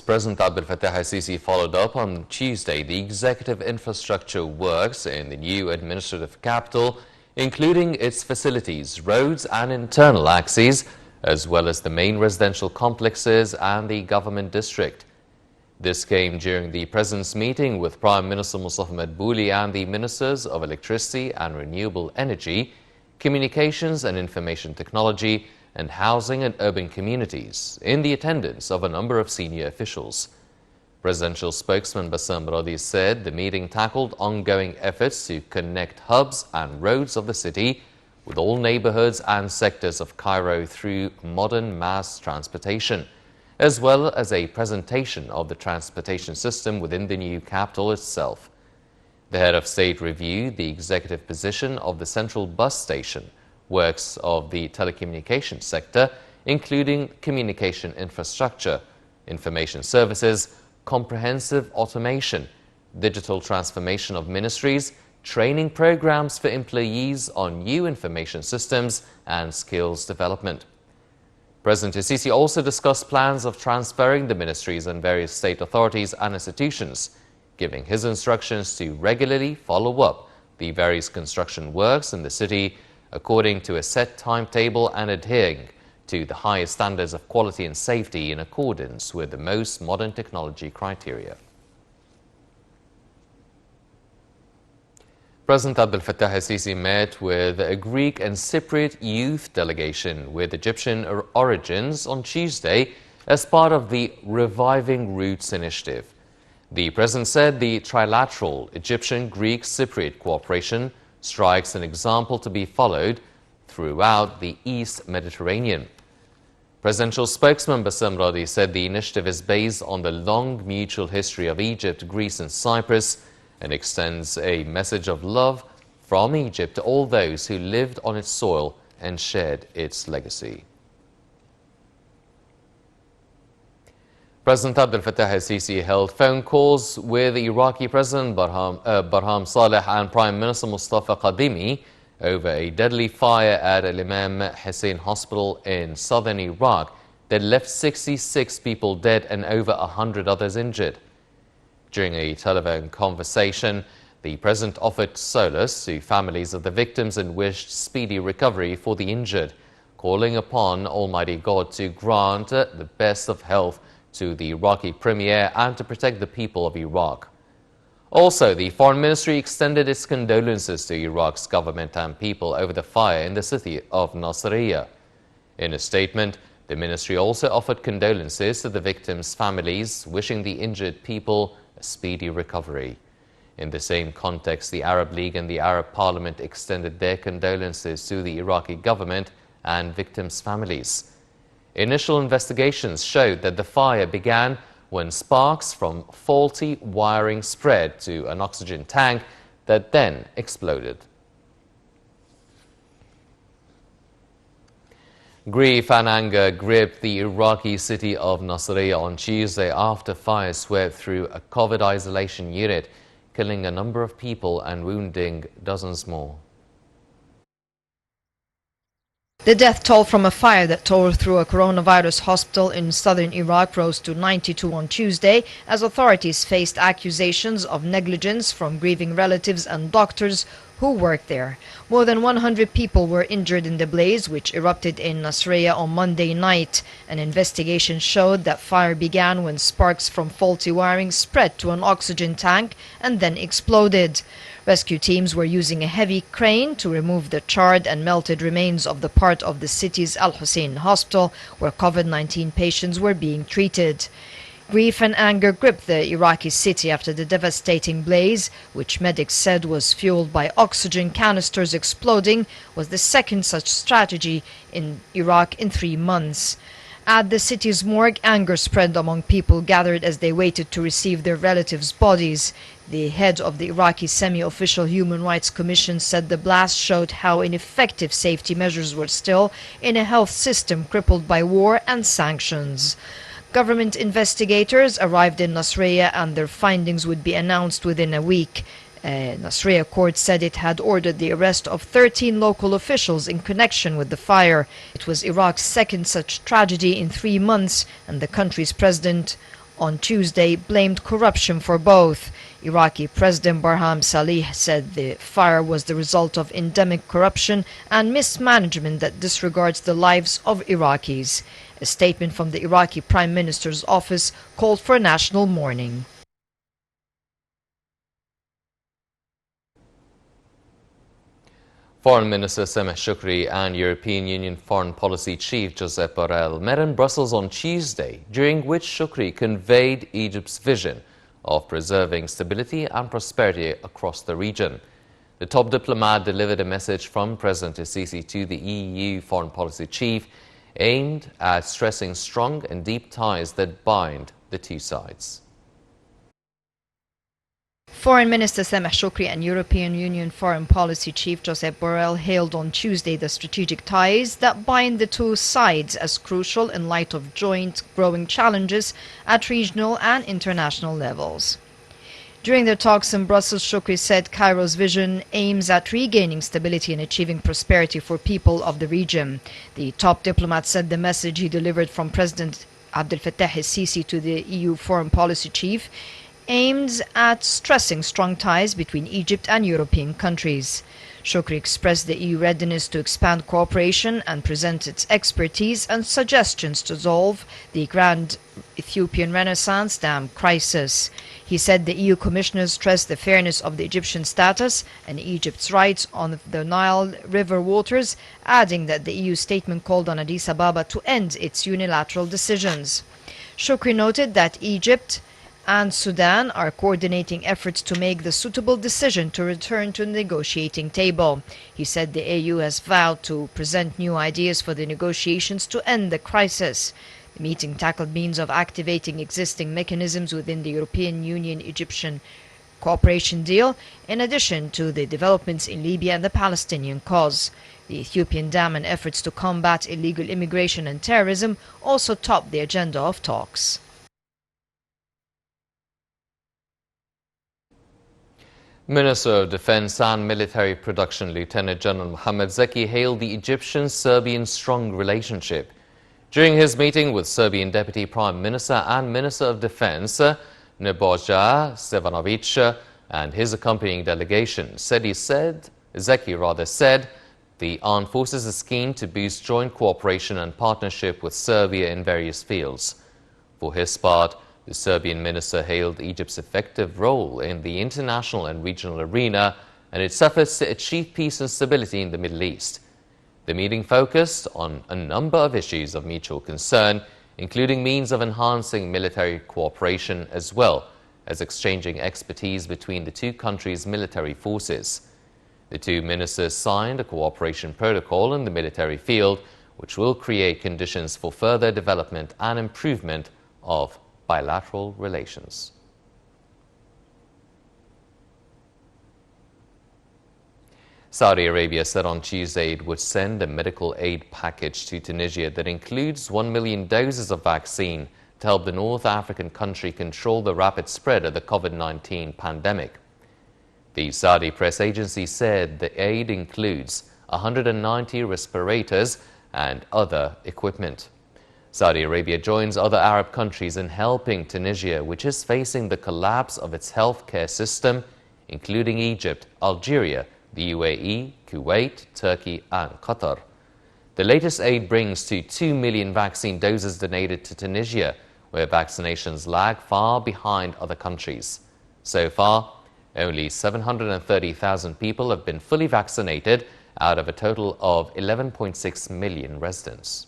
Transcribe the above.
President Abdel Fattah al-Sisi followed up on Tuesday the executive infrastructure works in the new administrative capital, including its facilities, roads and internal axes, as well as the main residential complexes and the government district. This came during the President's meeting with Prime Minister Mustafa Madbouli and the Ministers of Electricity and Renewable Energy, Communications and Information Technology, and Housing and Urban Communities, in the attendance of a number of senior officials. Presidential spokesman Bassam Radi said the meeting tackled ongoing efforts to connect hubs and roads of the city with all neighborhoods and sectors of Cairo through modern mass transportation, as well as a presentation of the transportation system within the new capital itself. The head of state reviewed the executive position of the central bus station, works of the telecommunications sector, including communication infrastructure, information services, comprehensive automation, digital transformation of ministries, training programs for employees on new information systems, and skills development. President al-Sisi also discussed plans of transferring the ministries and various state authorities and institutions, giving his instructions to regularly follow up the various construction works in the city according to a set timetable and adhering to the highest standards of quality and safety in accordance with the most modern technology criteria. President Abdel Fattah al-Sisi met with a Greek and Cypriot youth delegation with Egyptian origins on Tuesday as part of the Reviving Roots initiative. The President said the trilateral Egyptian-Greek-Cypriot cooperation strikes an example to be followed throughout the East Mediterranean. Presidential spokesman Bassam Radi said the initiative is based on the long mutual history of Egypt, Greece and Cyprus and extends a message of love from Egypt to all those who lived on its soil and shared its legacy. President Abdel Fattah al-Sisi held phone calls with Iraqi President Barham Saleh and Prime Minister Mustafa Kadhimi over a deadly fire at Al-Imam Hussein Hospital in southern Iraq that left 66 people dead and over 100 others injured. During a telephone conversation, the President offered solace to families of the victims and wished speedy recovery for the injured, calling upon Almighty God to grant the best of health to the Iraqi Premier and to protect the people of Iraq. Also, the Foreign Ministry extended its condolences to Iraq's government and people over the fire in the city of Nasiriyah. In a statement, the ministry also offered condolences to the victims' families, wishing the injured people a speedy recovery. In the same context, the Arab League and the Arab Parliament extended their condolences to the Iraqi government and victims' families. Initial investigations showed that the fire began when sparks from faulty wiring spread to an oxygen tank that then exploded. Grief and anger gripped the Iraqi city of Nasiriyah on Tuesday after fire swept through a COVID isolation unit, killing a number of people and wounding dozens more. The death toll from a fire that tore through a coronavirus hospital in southern Iraq rose to 92 on Tuesday as authorities faced accusations of negligence from grieving relatives and doctors who worked there. More than 100 people were injured in the blaze, which erupted in Nasiriyah on Monday night. An investigation showed that fire began when sparks from faulty wiring spread to an oxygen tank and then exploded. Rescue teams were using a heavy crane to remove the charred and melted remains of the part of the city's Al Hussein Hospital, where COVID-19 patients were being treated. Grief and anger gripped the Iraqi city after the devastating blaze, which medics said was fueled by oxygen canisters exploding, was the second such tragedy in Iraq in 3 months. At the city's morgue, anger spread among people gathered as they waited to receive their relatives' bodies. The head of the Iraqi Semi-Official Human Rights Commission said the blast showed how ineffective safety measures were still in a health system crippled by war and sanctions. Government investigators arrived in Nasiriyah and their findings would be announced within a week. Nasiriyah court said it had ordered the arrest of 13 local officials in connection with the fire. It was Iraq's second such tragedy in 3 months, and the country's president on Tuesday blamed corruption for both. Iraqi President Barham Salih said the fire was the result of endemic corruption and mismanagement that disregards the lives of Iraqis. A statement from the Iraqi Prime Minister's office called for national mourning. Foreign Minister Sameh Shoukry and European Union Foreign Policy Chief Josep Borrell met in Brussels on Tuesday, during which Shoukry conveyed Egypt's vision of preserving stability and prosperity across the region. The top diplomat delivered a message from President Sisi to the EU Foreign Policy Chief aimed at stressing strong and deep ties that bind the two sides. Foreign Minister Sameh Shoukry and European Union Foreign Policy Chief Josep Borrell hailed on Tuesday the strategic ties that bind the two sides as crucial in light of joint growing challenges at regional and international levels. During their talks in Brussels, Shoukry said Cairo's vision aims at regaining stability and achieving prosperity for people of the region. The top diplomat said the message he delivered from President Abdel Fattah el-Sisi to the EU Foreign Policy Chief aims at stressing strong ties between Egypt and European countries. Shoukry expressed the EU readiness to expand cooperation and present its expertise and suggestions to solve the Grand Ethiopian Renaissance Dam crisis. He said the EU commissioners stressed the fairness of the Egyptian status and Egypt's rights on the Nile River waters, adding that the EU statement called on Addis Ababa to end its unilateral decisions. Shoukry noted that Egypt and Sudan are coordinating efforts to make the suitable decision to return to the negotiating table. He said the AU has vowed to present new ideas for the negotiations to end the crisis. The meeting tackled means of activating existing mechanisms within the European Union-Egyptian cooperation deal, in addition to the developments in Libya and the Palestinian cause. The Ethiopian dam and efforts to combat illegal immigration and terrorism also topped the agenda of talks. Minister of Defense and Military Production Lieutenant General Mohammed Zeki hailed the Egyptian-Serbian strong relationship. During his meeting with Serbian Deputy Prime Minister and Minister of Defense Nebojsa Stevanovic and his accompanying delegation, Zeki said the armed forces is keen to boost joint cooperation and partnership with Serbia in various fields. For his part, the Serbian minister hailed Egypt's effective role in the international and regional arena and its efforts to achieve peace and stability in the Middle East. The meeting focused on a number of issues of mutual concern, including means of enhancing military cooperation as well as exchanging expertise between the two countries' military forces. The two ministers signed a cooperation protocol in the military field, which will create conditions for further development and improvement of bilateral relations. Saudi Arabia said on Tuesday it would send a medical aid package to Tunisia that includes 1 million doses of vaccine to help the North African country control the rapid spread of the COVID-19 pandemic. The Saudi press agency said the aid includes 190 respirators and other equipment. Saudi Arabia joins other Arab countries in helping Tunisia, which is facing the collapse of its healthcare system, including Egypt, Algeria, the UAE, Kuwait, Turkey and Qatar. The latest aid brings to 2 million vaccine doses donated to Tunisia, where vaccinations lag far behind other countries. So far, only 730,000 people have been fully vaccinated out of a total of 11.6 million residents.